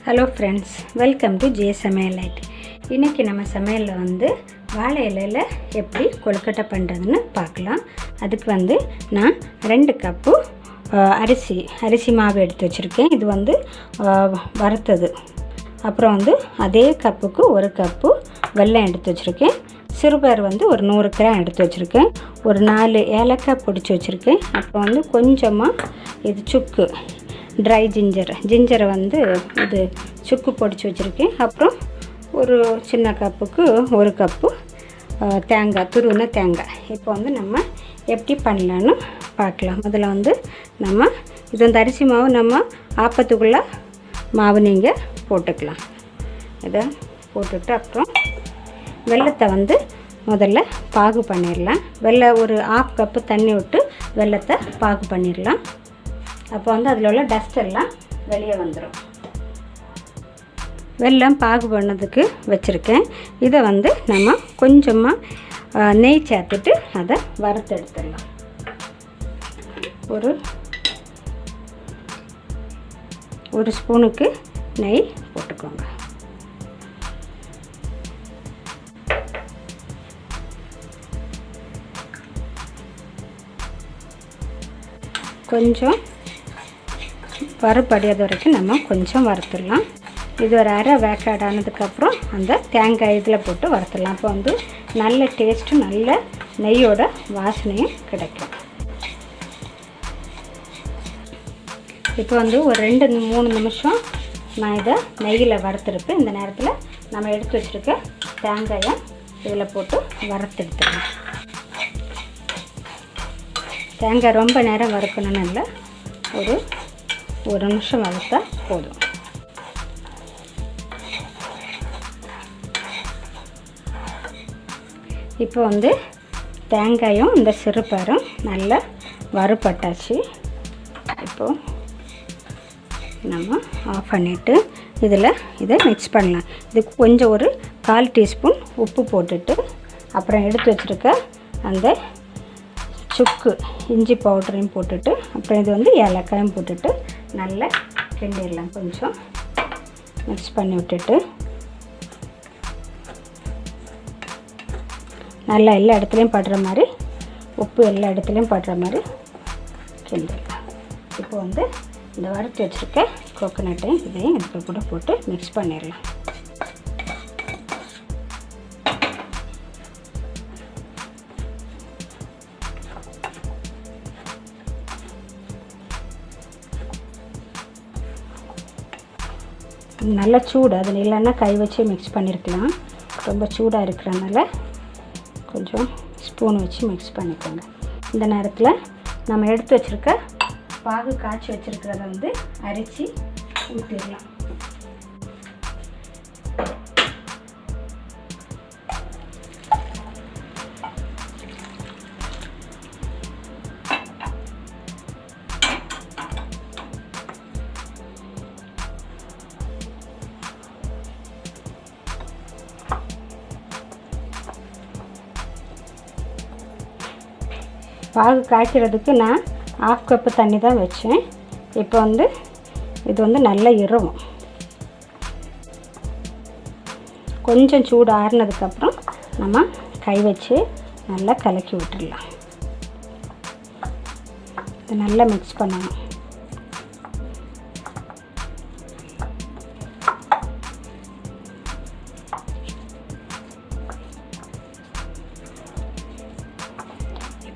Hello friends, welcome to SAMAYAL. இன்றைக்கி நம்ம சமையலில் வாழை இலையில் எப்படி கொழுக்கட்டை பண்ணுறதுன்னு பார்க்கலாம். அதுக்கு நான் 2 கப்பு அரிசி மாவு எடுத்து வச்சுருக்கேன். இது வறுத்தது. அப்புறம் அதே கப்புக்கு 1 கப்பு வெல்லம் எடுத்து வச்சுருக்கேன். சிறுபயறு ஒரு 100 கிராம் எடுத்து வச்சுருக்கேன். ஒரு 4 ஏலக்காய் பிடிச்சி வச்சுருக்கேன். அப்புறம் கொஞ்சமாக இது சுக்கு, ட்ரை ஜிஞ்சரை இது சுக்கு பொடிச்சு வச்சுருக்கேன். அப்புறம் ஒரு சின்ன கப்புக்கு 1 கப்பு தேங்காய், துருவின தேங்காய். இப்போ நம்ம எப்படி பண்ணலான்னு பார்க்கலாம். முதல்ல நம்ம இது அரிசி மாவு நம்ம ஆப்பத்துக்குள்ளே மாவு நீங்கள் போட்டுக்கலாம். இதை போட்டுட்டு அப்புறம் வெல்லத்தை முதல்ல பாகு பண்ணிடலாம். வெல்லம் ஒரு 1/2 கப்பு தண்ணி விட்டு வெல்லத்தை பாகு பண்ணிடலாம். அப்போ அதில் உள்ள டஸ்ட் எல்லாம் வெளியே வந்துடும். வெல்லம் பாகு பண்ணதுக்கு வச்சுருக்கேன். இதை நம்ம கொஞ்சமாக நெய் சேர்த்துட்டு அதை வறுத்து எடுத்துடலாம். ஒரு ஸ்பூனுக்கு நெய் போட்டுக்கோங்க. கொஞ்சம் வறுப்படியாத வரைக்கும் நம்ம கொஞ்சம் வறுத்துடலாம். இது ஒரு அரை வேக்காடு ஆனதுக்கப்புறம் அந்த தேங்காய் இதில் போட்டு வறுத்துடலாம். அப்போ நல்ல டேஸ்ட்டு, நல்ல நெய்யோட வாசனையும் கிடைக்கும். இப்போ ஒரு 2-3 நிமிஷம் நான் இதை நெய்யில் வறுத்துருப்பேன். இந்த நேரத்தில் நம்ம எடுத்து வச்சுருக்க தேங்காயை இதில் போட்டு வறுத்து எடுத்துடலாம். தேங்காய் ரொம்ப நேரம் வறுக்கணும்னு இல்லை, ஒரு நிமிஷம் வறுத்தா போதும். இப்போ தேங்காயும் இந்த சிறுபயறும் நல்லா வறுபட்டாச்சு. இப்போது நம்ம ஆஃப் பண்ணிவிட்டு இதை மிக்ஸ் பண்ணலாம். இதுக்கு கொஞ்சம் ஒரு 1/4 டீஸ்பூன் உப்பு போட்டுட்டு அப்புறம் எடுத்து வச்சுருக்க அந்த சுக்கு, இஞ்சி பவுடரையும் போட்டுட்டு அப்புறம் இது ஏலக்காயும் போட்டுட்டு நல்லா கிண்டிடலாம். கொஞ்சம் மிக்ஸ் பண்ணி விட்டுட்டு நல்லா எல்லா இடத்துலையும் படுற மாதிரி, உப்பு எல்லா இடத்துலையும் படுற மாதிரி கிண்டிடலாம். இப்போ இந்த வறுத்து வச்சுருக்க கோகோனட்டையும் இதையும் இதுக்கு கூட போட்டு மிக்ஸ் பண்ணிடலாம். நல்லா சூடு, அதில் இல்லைன்னா கை வச்சு மிக்ஸ் பண்ணியிருக்கலாம். ரொம்ப சூடாக இருக்கிறதுனால கொஞ்சம் ஸ்பூன் வச்சு மிக்ஸ் பண்ணிக்கோங்க. இந்த நேரத்தில் நம்ம எடுத்து வச்சுருக்க பாகு காய்ச்சி வச்சுருக்கிறத அரிச்சு ஊற்றிடலாம். பாகு காய்க்கிறதுக்கு நான் 1/2 கப்பு தண்ணி தான் வச்சேன். இப்போ இது நல்லா இரவும். கொஞ்சம் சூடு ஆறுனதுக்கப்புறம் நம்ம கை வச்சு நல்லா கலக்கி விட்டுடலாம். இது நல்லா மிக்ஸ் பண்ணணும்.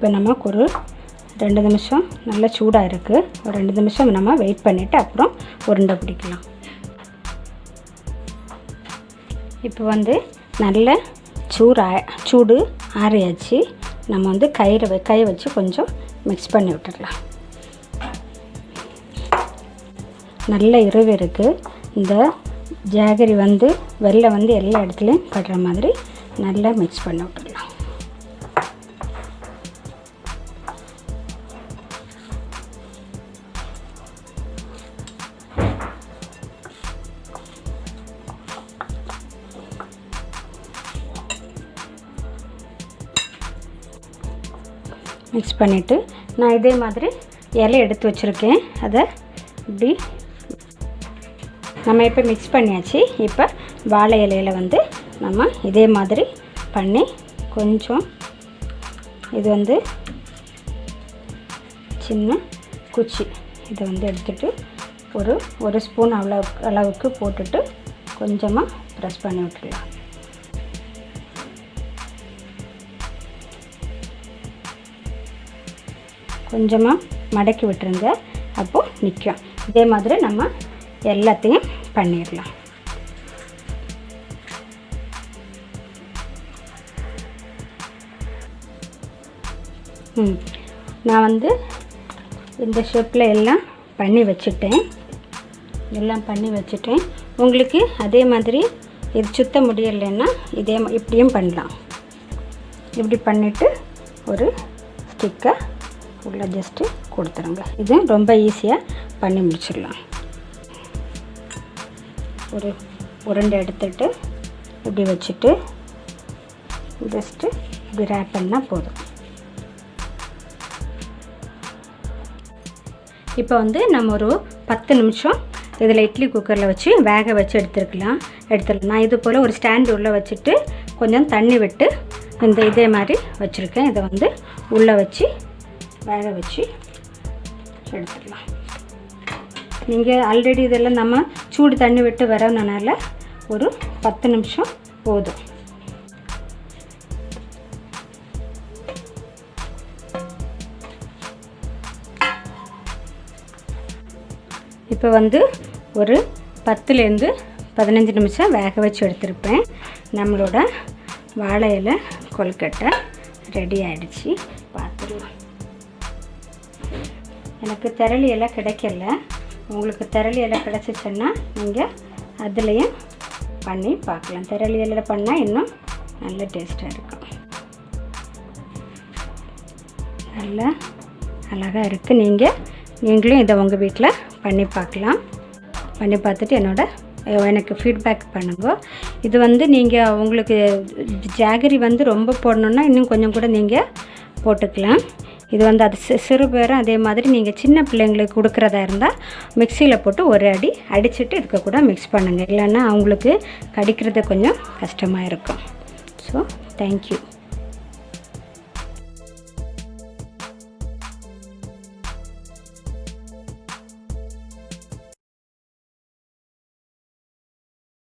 இப்போ நமக்கு ஒரு 2 நிமிஷம் நல்லா சூடாக இருக்குது. ஒரு 2 நிமிஷம் நம்ம வெயிட் பண்ணிவிட்டு அப்புறம் உருண்டை பிடிக்கலாம். இப்போ நல்ல சூடு ஆறியாச்சு. நம்ம கை வச்சு கொஞ்சம் மிக்ஸ் பண்ணி விட்டுடலாம். நல்ல இரவு இருக்குது. இந்த ஜாகரி வெல்லம் எல்லா இடத்துலையும் படுற மாதிரி நல்லா மிக்ஸ் பண்ணி விட்டுடலாம். மிக்ஸ் பண்ணிவிட்டு நான் இதே மாதிரி இலை எடுத்து வச்சுருக்கேன். அதை இப்படி நம்ம இப்போ மிக்ஸ் பண்ணியாச்சு. இப்போ வாழை இலையில் வந்து நம்ம இதே மாதிரி பண்ணி கொஞ்சம் இது வந்து சின்ன குச்சி இதை வந்து எடுத்துகிட்டு ஒரு ஸ்பூன் அளவுக்கு போட்டுட்டு கொஞ்சமாக ப்ரெஸ் பண்ணி விட்டுடலாம். கொஞ்சமாக மடக்கி விட்டுருங்க, அப்போது நிற்கும். இதே மாதிரி நம்ம எல்லாத்தையும் பண்ணிடலாம். நான் வந்து இந்த ஷேப்பில் எல்லாம் பண்ணி வச்சுட்டேன். உங்களுக்கு அதே மாதிரி இது சுத்த முடியலைன்னா இப்படியும் பண்ணலாம். இப்படி பண்ணிவிட்டு ஒரு ஸ்டிக்கை உள்ள ஜஸ்ட்டு கொடுத்துருங்க. இது ரொம்ப ஈஸியாக பண்ணி முடிச்சிடலாம். ஒரு உருண்டை எடுத்துட்டு இப்படி வச்சுட்டு ஜஸ்ட்டு இப்படி ரேப் பண்ணால் போதும். இப்போ வந்து நம்ம ஒரு 10 நிமிஷம் இதில் இட்லி குக்கரில் வச்சு வேக வச்சு எடுத்துடலாம். நான் இது போல் ஒரு ஸ்டாண்டு உள்ளே வச்சுட்டு கொஞ்சம் தண்ணி விட்டு இதே மாதிரி வச்சுருக்கேன். இதை வந்து உள்ளே வச்சு வேக வச்சு எடுத்துடலாம். நீங்கள் ஆல்ரெடி இதெல்லாம் நம்ம சூடு தண்ணி விட்டு வரதுனால ஒரு 10 நிமிஷம் போதும். இப்போ வந்து ஒரு 10லேருந்து 15 நிமிஷம் வேக வச்சு எடுத்துருப்பேன். நம்மளோட வாழை இலை கொழுக்கட்டை ரெடி ஆகிடுச்சு. பார்த்துடலாம். எனக்கு திரளி இலை கிடைக்கல. உங்களுக்கு திரளி இலை கிடச்சிச்சின்னா நீங்கள் அதுலேயும் பண்ணி பார்க்கலாம். திரளி இலையில் பண்ணால் இன்னும் நல்ல டேஸ்ட்டாக இருக்கும். நல்லா அழகாக இருக்குது. நீங்களும் இதை உங்கள் வீட்டில் பண்ணி பார்க்கலாம். பண்ணி பார்த்துட்டு எனக்கு ஃபீட்பேக் பண்ணுங்க. இது வந்து நீங்கள் உங்களுக்கு ஜாகரி வந்து ரொம்ப போடணுன்னா இன்னும் கொஞ்சம் கூட நீங்கள் போட்டுக்கலாம். இது வந்து அது சிறு பேரும் அதே மாதிரி நீங்கள் சின்ன பிள்ளைங்களுக்கு கொடுக்குறதா இருந்தால் மிக்சியில் போட்டு ஒரு அடி அடிச்சுட்டு இதுக்கு கூட மிக்ஸ் பண்ணுங்கள். இல்லைன்னா அவங்களுக்கு கடிக்கிறது கொஞ்சம் கஷ்டமாக இருக்கும். So thank you.